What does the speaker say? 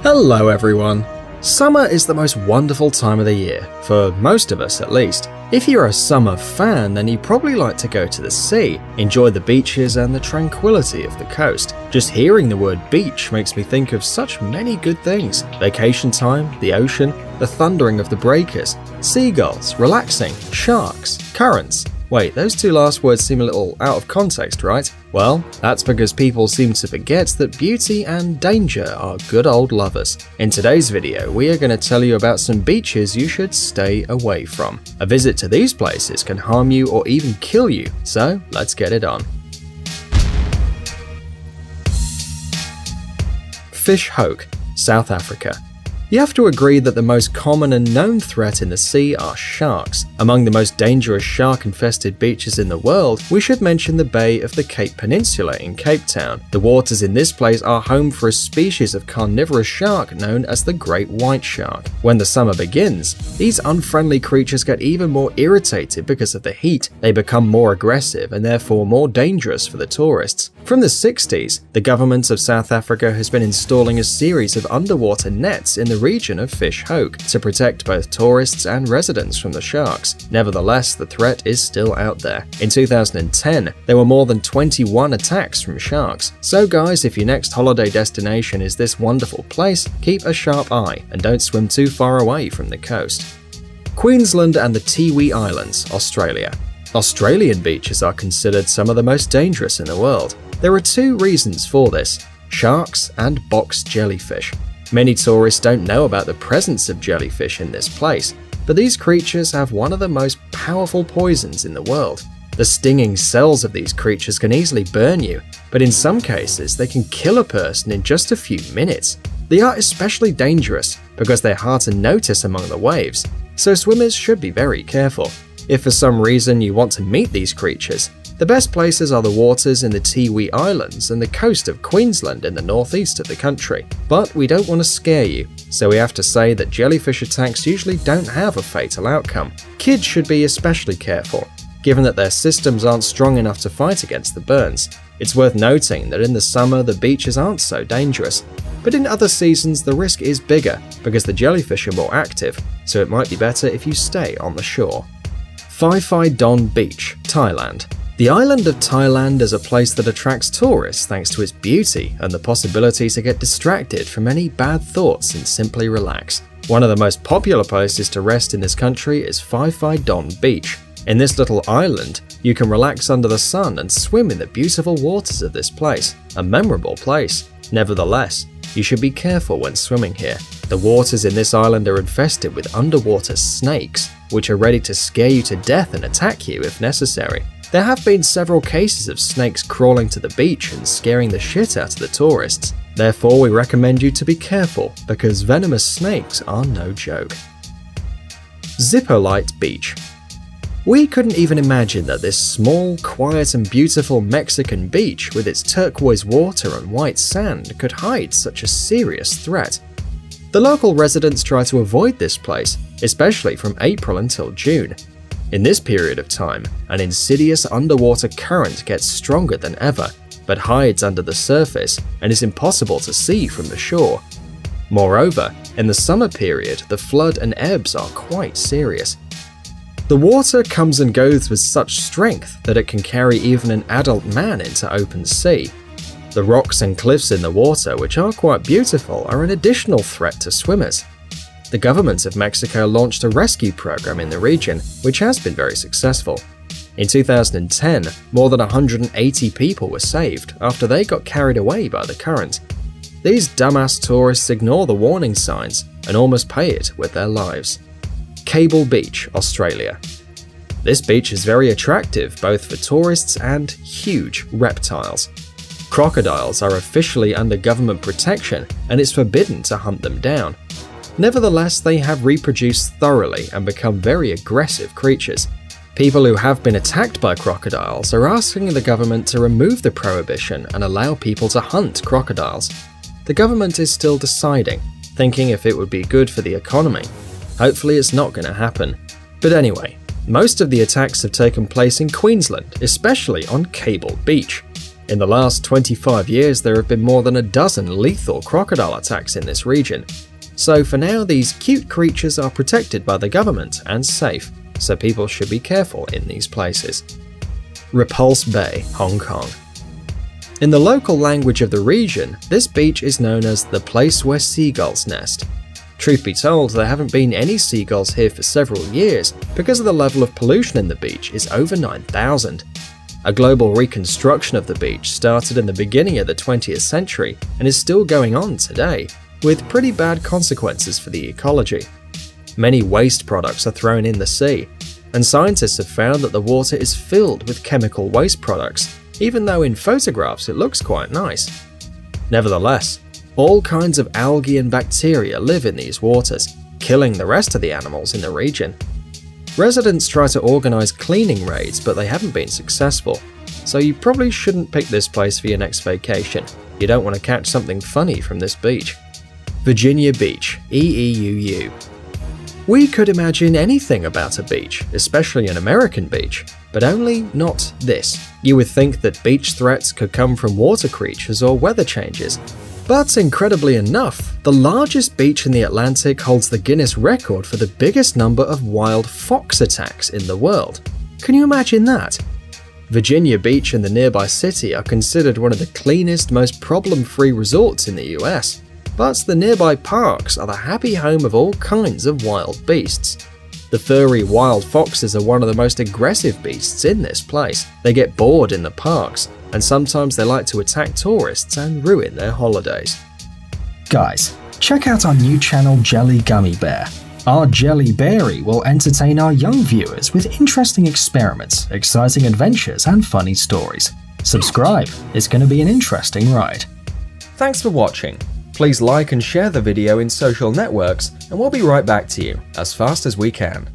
Hello everyone! Summer is the most wonderful time of the year, for most of us at least. If you're a summer fan, then you probably like to go to the sea, enjoy the beaches and the tranquility of the coast. Just hearing the word beach makes me think of such many good things. Vacation time, the ocean, the thundering of the breakers, seagulls, relaxing, sharks, currents. Wait, those two last words seem a little out of context, right? Well, that's because people seem to forget that beauty and danger are good old lovers. In today's video, we are going to tell you about some beaches you should stay away from. A visit to these places can harm you or even kill you, so let's get it on. Fish Hoek, South Africa. You have to agree that the most common and known threat in the sea are sharks. Among the most dangerous shark-infested beaches in the world, we should mention the Bay of the Cape Peninsula in Cape Town. The waters in this place are home for a species of carnivorous shark known as the great white shark. When the summer begins, these unfriendly creatures get even more irritated because of the heat. They become more aggressive and therefore more dangerous for the tourists. From the 60s, the government of South Africa has been installing a series of underwater nets in the region of Fish Hoek to protect both tourists and residents from the sharks. Nevertheless, the threat is still out there. In 2010, there were more than 21 attacks from sharks. So guys, if your next holiday destination is this wonderful place, keep a sharp eye and don't swim too far away from the coast. Queensland and the Tiwi Islands, Australia. Australian beaches are considered some of the most dangerous in the world. There are two reasons for this: sharks and box jellyfish. Many tourists don't know about the presence of jellyfish in this place, but these creatures have one of the most powerful poisons in the world. The stinging cells of these creatures can easily burn you, but in some cases they can kill a person in just a few minutes. They are especially dangerous because they're hard to notice among the waves, so swimmers should be very careful. If for some reason you want to meet these creatures, the best places are the waters in the Tiwi Islands and the coast of Queensland in the northeast of the country. But we don't want to scare you, so we have to say that jellyfish attacks usually don't have a fatal outcome. Kids should be especially careful, given that their systems aren't strong enough to fight against the burns. It's worth noting that in the summer the beaches aren't so dangerous, but in other seasons the risk is bigger because the jellyfish are more active, so it might be better if you stay on the shore. Phi Phi Don Beach, Thailand. The island of Thailand is a place that attracts tourists thanks to its beauty and the possibility to get distracted from any bad thoughts and simply relax. One of the most popular places to rest in this country is Phi Phi Don Beach. In this little island, you can relax under the sun and swim in the beautiful waters of this place. A memorable place. Nevertheless, you should be careful when swimming here. The waters in this island are infested with underwater snakes, which are ready to scare you to death and attack you if necessary. There have been several cases of snakes crawling to the beach and scaring the shit out of the tourists. Therefore, we recommend you to be careful because venomous snakes are no joke. Zippolite Beach. We couldn't even imagine that this small, quiet and beautiful Mexican beach with its turquoise water and white sand could hide such a serious threat. The local residents try to avoid this place, especially from April until June. In this period of time, an insidious underwater current gets stronger than ever, but hides under the surface and is impossible to see from the shore. Moreover, in the summer period, the flood and ebbs are quite serious. The water comes and goes with such strength that it can carry even an adult man into open sea. The rocks and cliffs in the water, which are quite beautiful, are an additional threat to swimmers. The government of Mexico launched a rescue program in the region, which has been very successful. In 2010, more than 180 people were saved after they got carried away by the current. These dumbass tourists ignore the warning signs and almost pay it with their lives. Cable Beach, Australia. This beach is very attractive both for tourists and huge reptiles. Crocodiles are officially under government protection and it's forbidden to hunt them down. Nevertheless, they have reproduced thoroughly and become very aggressive creatures. People who have been attacked by crocodiles are asking the government to remove the prohibition and allow people to hunt crocodiles. The government is still deciding, thinking if it would be good for the economy. Hopefully it's not going to happen. But anyway, most of the attacks have taken place in Queensland, especially on Cable Beach. In the last 25 years, there have been more than a dozen lethal crocodile attacks in this region. So for now, these cute creatures are protected by the government and safe, so people should be careful in these places. Repulse Bay, Hong Kong. In the local language of the region, this beach is known as the place where seagulls nest. Truth be told, there haven't been any seagulls here for several years because of the level of pollution in the beach is over 9,000. A global reconstruction of the beach started in the beginning of the 20th century and is still going on today, with pretty bad consequences for the ecology. Many waste products are thrown in the sea, and scientists have found that the water is filled with chemical waste products, even though in photographs it looks quite nice. Nevertheless, all kinds of algae and bacteria live in these waters, killing the rest of the animals in the region. Residents try to organize cleaning raids, but they haven't been successful, so you probably shouldn't pick this place for your next vacation. You don't want to catch something funny from this beach. Virginia Beach, EEUU. We could imagine anything about a beach, especially an American beach, but only not this. You would think that beach threats could come from water creatures or weather changes. But incredibly enough, the largest beach in the Atlantic holds the Guinness record for the biggest number of wild fox attacks in the world. Can you imagine that? Virginia Beach and the nearby city are considered one of the cleanest, most problem-free resorts in the US, but the nearby parks are the happy home of all kinds of wild beasts. The furry wild foxes are one of the most aggressive beasts in this place. They get bored in the parks, and sometimes they like to attack tourists and ruin their holidays. Guys, check out our new channel Jelly Gummy Bear. Our Jelly Berry will entertain our young viewers with interesting experiments, exciting adventures, and funny stories. Subscribe, it's going to be an interesting ride. Thanks for watching. Please like and share the video in social networks, and we'll be right back to you as fast as we can.